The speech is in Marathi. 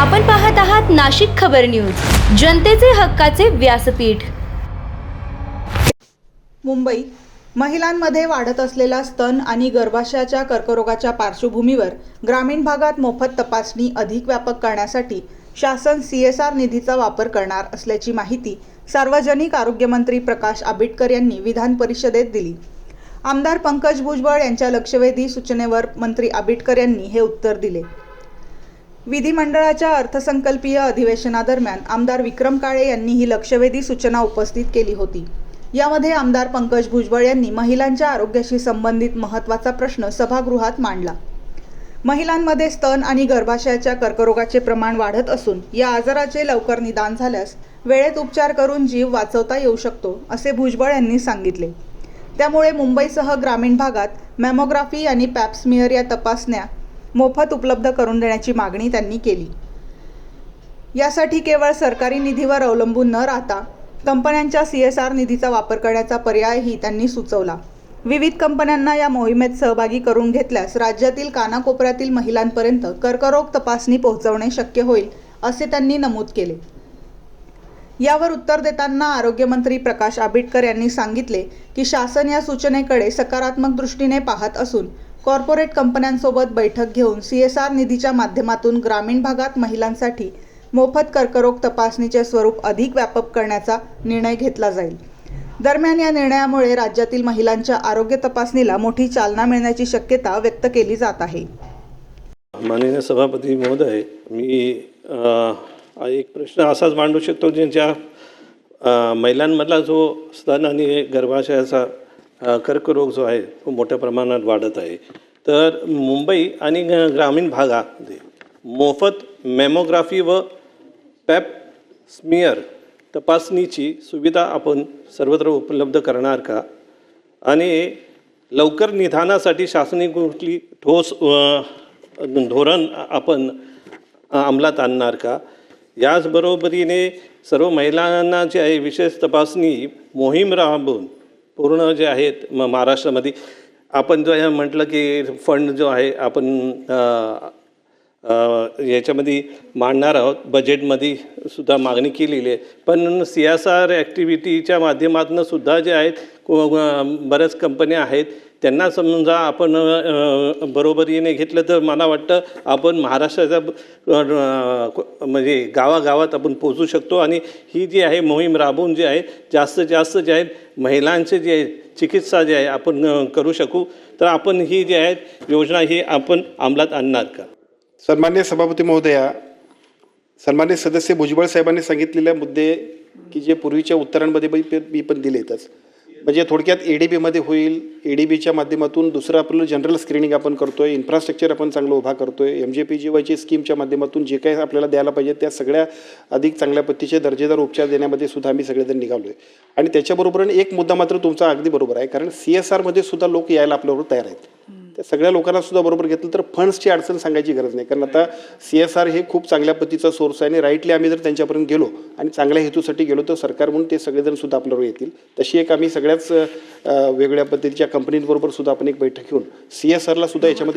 आपण पाहत आहात नाशिक खबर न्यूज, जनतेचे हक्काचे व्यासपीठ। मुंबई महिलांमध्ये वाढत असलेला स्तन आणि गर्भाशयाच्या कर्करोगाच्या पार्श्वभूमीवर ग्रामीण भागात मोफत तपासणी अधिक व्यापक करण्यासाठी शासन CSR निधीचा वापर करणार असल्याची माहिती सार्वजनिक आरोग्य मंत्री प्रकाश आंबेडकर यांनी विधान परिषदेत दिली। आमदार पंकज भुजबळ यांच्या लक्षवेधी सूचनेवर मंत्री आंबेडकर यांनी हे उत्तर दिले। विधिमंडळाच्या अर्थसंकल्पीय अधिवेशनादरम्यान आमदार विक्रम काळे यांनी ही लक्षवेधी सूचना उपस्थित केली होती। यामध्ये आमदार पंकज भुजबळ यांनी महिलांच्या आरोग्याशी संबंधित महत्त्वाचा प्रश्न सभागृहात मांडला। महिलांमध्ये स्तन आणि गर्भाशयाच्या कर्करोगाचे प्रमाण वाढत असून या आजाराचे लवकर निदान झाल्यास वेळेत उपचार करून जीव वाचवता येऊ शकतो, असे भुजबळ यांनी सांगितले। त्यामुळे मुंबईसह ग्रामीण भागात मॅमोग्राफी आणि पॅप स्मिअर या तपासण्या मोफत उपलब्ध करून देण्याची मागणी त्यांनी केली। यासाठी केवळ सरकारी निधीवर अवलंबून न राहता कंपन्यांच्या CSR निधीचा वापर करण्याचा पर्यायही त्यांनी सुचवला। विविध कंपन्यांना या मोहिमेत सहभागी करून घेतल्यास राज्यातील कानाकोपऱ्यातील महिलांपर्यंत कर्करोग तपासणी पोहोचवणे शक्य होईल, असे त्यांनी नमूद केले। यावर उत्तर देताना आरोग्यमंत्री प्रकाश आंबेडकर यांनी सांगितले की शासन या सूचनेकडे सकारात्मक दृष्टीने पाहत असून कॉर्पोरेट कंपन्यांसोबत बैठक घेऊन CSR निधीच्या माध्यमातून ग्रामीण भागात महिलांसाठी मोफत कर्करोग तपासणीचे स्वरूप अधिक व्यापक करण्याचा निर्णय घेतला जाईल। दरम्यान या निर्णयामुळे राज्यातील महिलांच्या आरोग्य तपासणीला मोठी चालना मिळण्याची शक्यता व्यक्त केली जात आहे। माननीय सभापती महोदय, मी एक प्रश्न असाच मांडू शकतो ज्यांच्या महिलांमधला जो स्तन आणि गर्भाशयाचा कर्करोग जो आहे तो मोठ्या प्रमाणात वाढत आहे। तर मुंबई आणि ग्रामीण भागामध्ये मोफत मॅमोग्राफी व पॅप स्मिअर तपासणीची सुविधा आपण सर्वत्र उपलब्ध करणार का? आणि लवकर निदानासाठी शासनाने कुठली ठोस धोरण आपण अंमलात आणणार का? याचबरोबरीने सर्व महिलांना जे आहे विशेष तपासणी मोहीम राबवून पूर्ण जे आहेत महाराष्ट्रामध्ये आपण जो म्हटलं की फंड जो आहे आपण याच्यामध्ये मांडणार आहोत, बजेटमध्ये सुद्धा मागणी केलेली आहे। पण CSR ॲक्टिव्हिटीच्या माध्यमातून सुद्धा जे आहेत बऱ्याच कंपन्या आहेत त्यांना समजा आपण बरोबरीने घेतलं तर मला वाटतं आपण महाराष्ट्राच्या म्हणजे गावागावात आपण पोचू शकतो आणि ही जी आहे मोहीम राबवून जे आहे जास्तीत जास्त जे आहेत महिलांचे जे आहे चिकित्सा जे आहे आपण करू शकू। तर आपण ही जी आहे योजना ही आपण अंमलात आणणार का? सन्मान्य सभापती महोदया, सन्मान्य सदस्य भुजबळ साहेबांनी सांगितलेले मुद्दे की जे पूर्वीच्या उत्तरांमध्ये मी पण दिलेतच, म्हणजे थोडक्यात ADBमध्ये होईल। ADBच्या माध्यमातून दुसरं आपलं जनरल स्क्रीनिंग आपण करतोय, इन्फ्रास्ट्रक्चर आपण चांगलं उभा करतोय, MJPGYची स्कीमच्या माध्यमातून जे काही आपल्याला द्यायला पाहिजे त्या सगळ्या अधिक चांगल्या पद्धतीचे दर्जेदार उपचार देण्यामध्ये सुद्धा आम्ही सगळेजण निघालो आहे। आणि त्याच्याबरोबरीने एक मुद्दा मात्र तुमचा अगदी बरोबर आहे, कारण CSRमध्ये सुद्धा लोक यायला आपल्याबरोबर तयार आहेत। त्या सगळ्या लोकांना सुद्धा बरोबर घेतलं तर फंड्सची अडचण सांगायची गरज नाही, कारण आता CSR हे खूप चांगल्या पद्धतीचा सोर्स आहे आणि राईटली आम्ही जर त्यांच्यापर्यंत गेलो आणि चांगल्या हेतूसाठी गेलो तर सरकार म्हणून ते सगळेजण सुद्धा आपल्याबरोबर येतील। तशी एक आम्ही सगळ्याच वेगळ्या पद्धतीच्या कंपनींबरोबर सुद्धा आपण एक बैठक घेऊन CSRला सुद्धा याच्यामध्ये